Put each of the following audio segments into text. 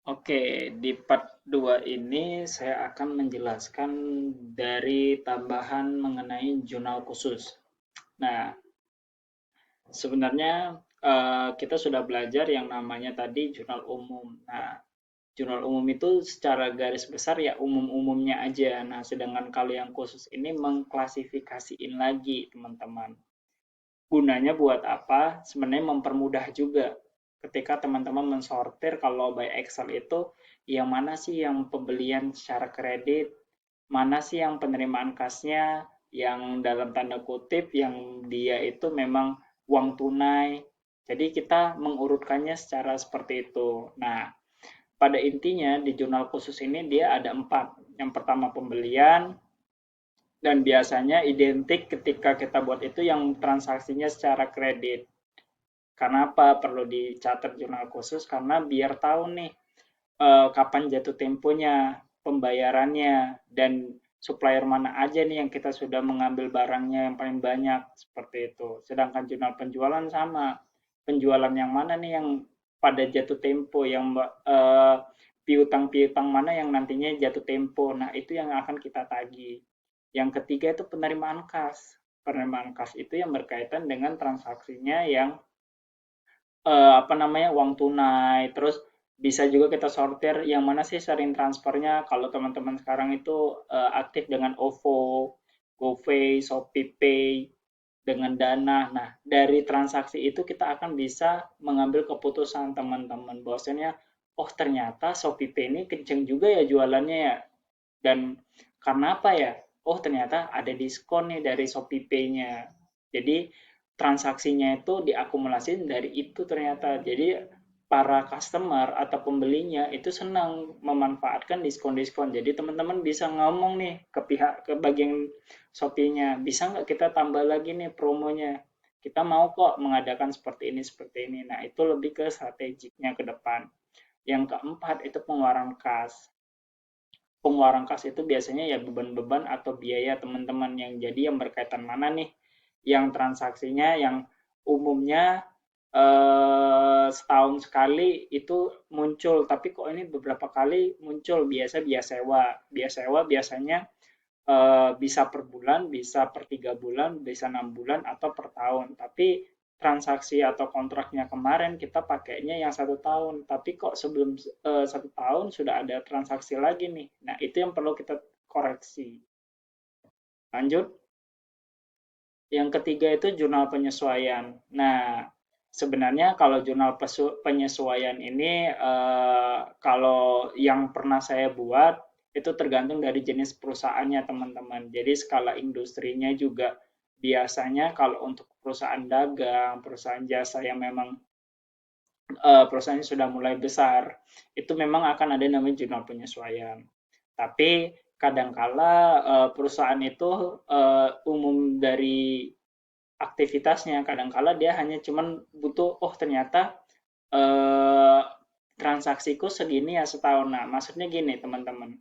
Oke, di part 2 ini saya akan menjelaskan dari tambahan mengenai jurnal khusus. Nah, sebenarnya kita sudah belajar yang namanya tadi jurnal umum. Nah, jurnal umum itu secara garis besar ya umum-umumnya aja. Nah, sedangkan kalau yang khusus ini mengklasifikasiin lagi, teman-teman. Gunanya buat apa? Sebenarnya mempermudah juga ketika teman-teman mensortir kalau by Excel itu yang mana sih yang pembelian secara kredit, mana sih yang penerimaan kasnya, yang dalam tanda kutip yang dia itu memang uang tunai. Jadi kita mengurutkannya secara seperti itu. Nah, pada intinya di jurnal khusus ini dia ada empat. Yang pertama pembelian, dan biasanya identik ketika kita buat itu yang transaksinya secara kredit. Karena apa? Perlu dicatat jurnal khusus karena biar tahu nih kapan jatuh temponya, pembayarannya, dan supplier mana aja nih yang kita sudah mengambil barangnya yang paling banyak seperti itu. Sedangkan jurnal penjualan sama, penjualan yang mana nih yang pada jatuh tempo, yang piutang-piutang mana yang nantinya jatuh tempo. Nah, itu yang akan kita tagih. Yang ketiga itu penerimaan kas. Penerimaan kas itu yang berkaitan dengan transaksinya yang apa namanya uang tunai, terus bisa juga kita sortir yang mana sih sering transfernya. Kalau teman-teman sekarang itu aktif dengan OVO, GoPay, ShopeePay, dengan Dana. Nah, dari transaksi itu kita akan bisa mengambil keputusan teman-teman bahwasanya oh ternyata ShopeePay ini kenceng juga ya jualannya ya. Dan karena apa ya? Oh ternyata ada diskon nih dari ShopeePay-nya. Jadi transaksinya itu diakumulasi dari itu ternyata. Jadi para customer atau pembelinya itu senang memanfaatkan diskon-diskon. Jadi teman-teman bisa ngomong nih ke pihak ke bagian Shopee-nya, bisa nggak kita tambah lagi nih promonya? Kita mau kok mengadakan seperti ini. Nah, itu lebih ke strategiknya ke depan. Yang keempat itu pengeluaran kas. Pengeluaran kas itu biasanya ya beban-beban atau biaya teman-teman yang jadi yang berkaitan mana nih yang transaksinya yang umumnya setahun sekali itu muncul tapi kok ini beberapa kali muncul biasa biasa sewa biasanya bisa per bulan, bisa per 3 bulan, bisa 6 bulan atau per tahun. Tapi transaksi atau kontraknya kemarin kita pakainya yang 1 tahun, tapi kok sebelum 1 tahun sudah ada transaksi lagi nih. Nah itu yang perlu kita koreksi. Lanjut, yang ketiga itu jurnal penyesuaian. Nah, sebenarnya kalau jurnal penyesuaian ini, kalau yang pernah saya buat, itu tergantung dari jenis perusahaannya, teman-teman. Jadi skala industrinya juga biasanya kalau untuk perusahaan dagang, perusahaan jasa yang memang perusahaannya sudah mulai besar, itu memang akan ada namanya jurnal penyesuaian. Tapi kadangkala perusahaan itu umum dari aktivitasnya, kadangkala dia hanya cuman butuh oh ternyata eh, transaksiku segini ya setahun. Nah, maksudnya gini teman-teman,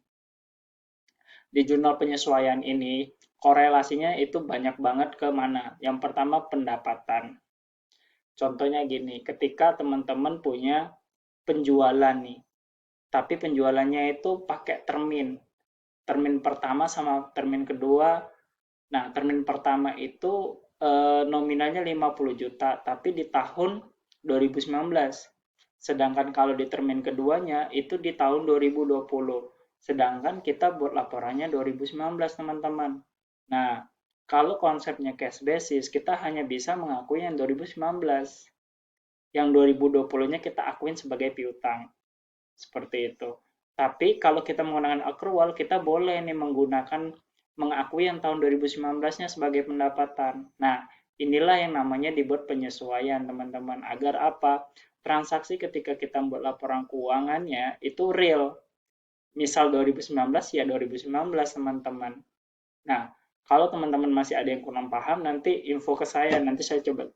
di jurnal penyesuaian ini korelasinya itu banyak banget ke mana. Yang pertama pendapatan. Contohnya gini, ketika teman-teman punya penjualan nih, tapi penjualannya itu pakai termin. Termin pertama sama termin kedua. Nah, termin pertama itu nominalnya 50 juta, tapi di tahun 2019. Sedangkan kalau di termin keduanya itu di tahun 2020. Sedangkan kita buat laporannya 2019, teman-teman. Nah, kalau konsepnya cash basis, kita hanya bisa mengakui yang 2019. Yang 2020-nya kita akuin sebagai piutang. Seperti itu. Tapi kalau kita menggunakan accrual, kita boleh nih menggunakan mengakui yang tahun 2019-nya sebagai pendapatan. Nah, inilah yang namanya dibuat penyesuaian, teman-teman. Agar apa? Transaksi ketika kita membuat laporan keuangannya itu real. Misal 2019 ya 2019, teman-teman. Nah, kalau teman-teman masih ada yang kurang paham, nanti info ke saya. Nanti saya coba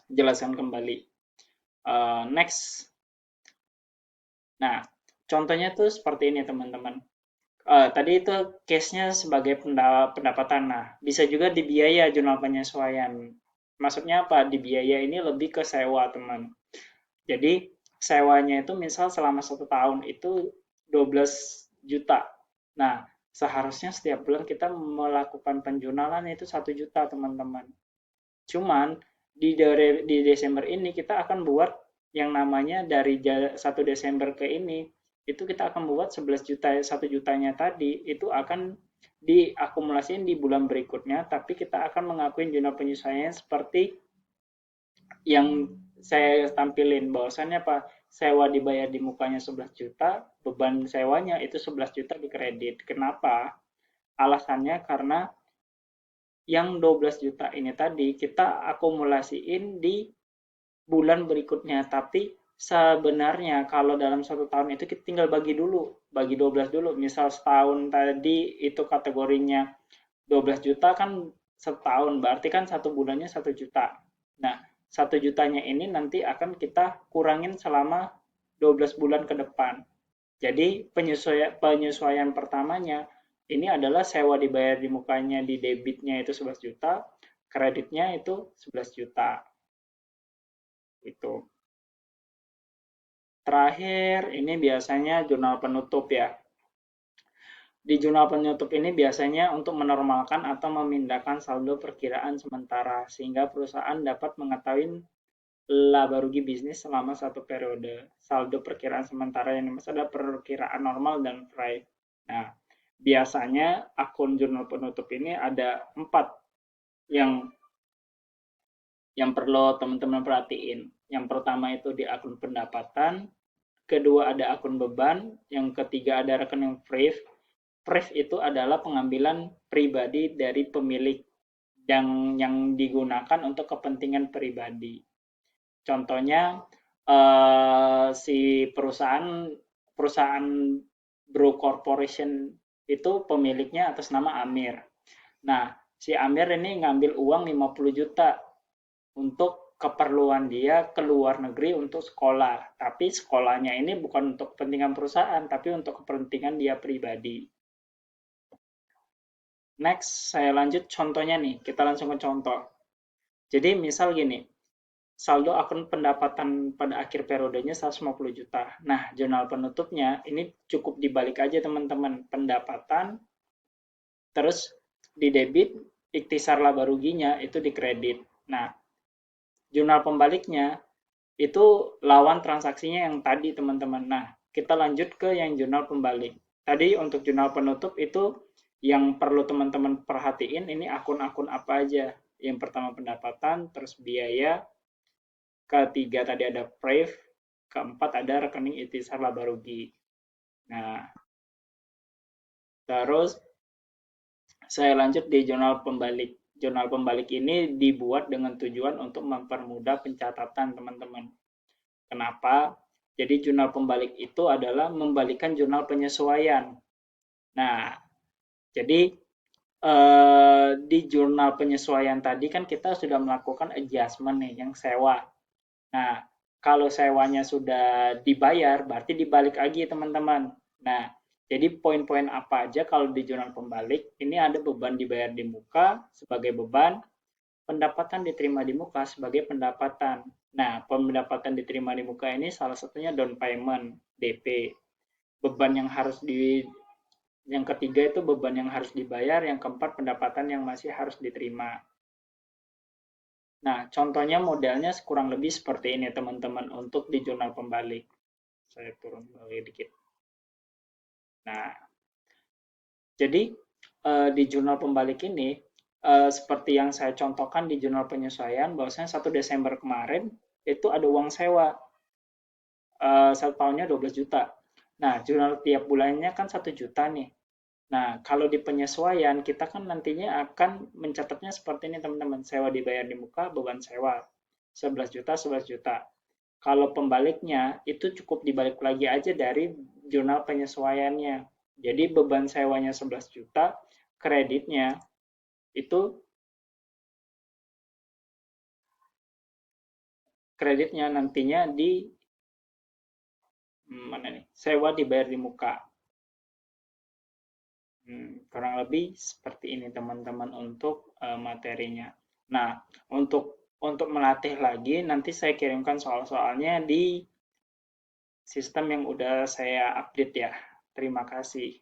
jelaskan kembali. Next. Nah, contohnya tuh seperti ini, teman-teman. Tadi itu case-nya sebagai pendapatan. Nah, bisa juga di biaya jurnal penyesuaian. Maksudnya apa? Di biaya ini lebih ke sewa, teman. Jadi, sewanya itu misal selama 1 tahun itu 12 juta. Nah, seharusnya setiap bulan kita melakukan penjualan itu 1 juta, teman-teman. Cuman di Desember ini kita akan buat yang namanya dari 1 Desember ke ini, itu kita akan buat 11 juta, 1 jutanya tadi itu akan diakumulasikan di bulan berikutnya, tapi kita akan mengakuin jurnal penyesuaian seperti yang saya tampilin bahwasannya apa, sewa dibayar di mukanya 11 juta, beban sewanya itu 11 juta di kredit. Kenapa? Alasannya karena yang 12 juta ini tadi kita akumulasiin di bulan berikutnya, tapi sebenarnya kalau dalam 1 tahun itu kita tinggal bagi dulu, bagi 12 dulu. Misal setahun tadi itu kategorinya 12 juta kan setahun, berarti kan 1 bulannya 1 juta. Nah, 1 jutanya ini nanti akan kita kurangin selama 12 bulan ke depan. Jadi penyesuaian pertamanya ini adalah sewa dibayar di mukanya di debitnya itu 11 juta, kreditnya itu 11 juta. Itu. Terakhir, ini biasanya jurnal penutup ya. Di jurnal penutup ini biasanya untuk menormalkan atau memindahkan saldo perkiraan sementara sehingga perusahaan dapat mengetahui laba rugi bisnis selama 1 periode. Saldo perkiraan sementara yang dimaksud adalah perkiraan normal dan fry. Nah, biasanya akun jurnal penutup ini ada 4 yang perlu teman-teman perhatiin. Yang pertama itu di akun pendapatan, kedua ada akun beban, yang ketiga ada rekening PRIV. PRIV itu adalah pengambilan pribadi dari pemilik yang digunakan untuk kepentingan pribadi. Contohnya si perusahaan Bro Corporation itu pemiliknya atas nama Amir. Nah, si Amir ini ngambil uang 50 juta untuk keperluan dia ke luar negeri untuk sekolah. Tapi sekolahnya ini bukan untuk kepentingan perusahaan, tapi untuk kepentingan dia pribadi. Next, saya lanjut contohnya nih. Kita langsung ke contoh. Jadi misal gini, saldo akun pendapatan pada akhir periodenya 150 juta. Nah, jurnal penutupnya ini cukup dibalik aja teman-teman. Pendapatan, terus di debit, ikhtisar laba ruginya itu di kredit. Nah, jurnal pembaliknya itu lawan transaksinya yang tadi teman-teman. Nah, kita lanjut ke yang jurnal pembalik. Tadi untuk jurnal penutup itu yang perlu teman-teman perhatiin ini akun-akun apa aja. Yang pertama pendapatan, terus biaya, ketiga tadi ada PRIV, keempat ada rekening ikhtisar laba rugi. Nah, terus saya lanjut di jurnal pembalik. Jurnal pembalik ini dibuat dengan tujuan untuk mempermudah pencatatan teman-teman. Kenapa? Jadi jurnal pembalik itu adalah membalikan jurnal penyesuaian. Nah, jadi di jurnal penyesuaian tadi kan kita sudah melakukan adjustment nih yang sewa. Nah, kalau sewanya sudah dibayar, berarti dibalik lagi teman-teman. Nah, jadi poin-poin apa aja kalau di jurnal pembalik, ini ada beban dibayar di muka sebagai beban, pendapatan diterima di muka sebagai pendapatan. Nah, pendapatan diterima di muka ini salah satunya down payment, DP. Beban yang harus yang ketiga itu beban yang harus dibayar, yang keempat pendapatan yang masih harus diterima. Nah, contohnya modelnya kurang lebih seperti ini teman-teman untuk di jurnal pembalik. Saya turun balik dikit. Nah, jadi di jurnal pembalik ini seperti yang saya contohkan di jurnal penyesuaian, bahwasanya 1 Desember kemarin itu ada uang sewa 1 tahunnya 12 juta. Nah, jurnal tiap bulannya kan 1 juta nih. Nah, kalau di penyesuaian kita kan nantinya akan mencatatnya seperti ini teman-teman. Sewa dibayar di muka, beban sewa 11 juta, 11 juta. Kalau pembaliknya itu cukup dibalik lagi aja dari jurnal penyesuaiannya. Jadi beban sewanya 11 juta, kreditnya itu nantinya di mana nih? Sewa dibayar di muka. Kurang lebih seperti ini teman-teman untuk materinya. Nah, untuk melatih lagi nanti saya kirimkan soal-soalnya di sistem yang udah saya update ya. Terima kasih.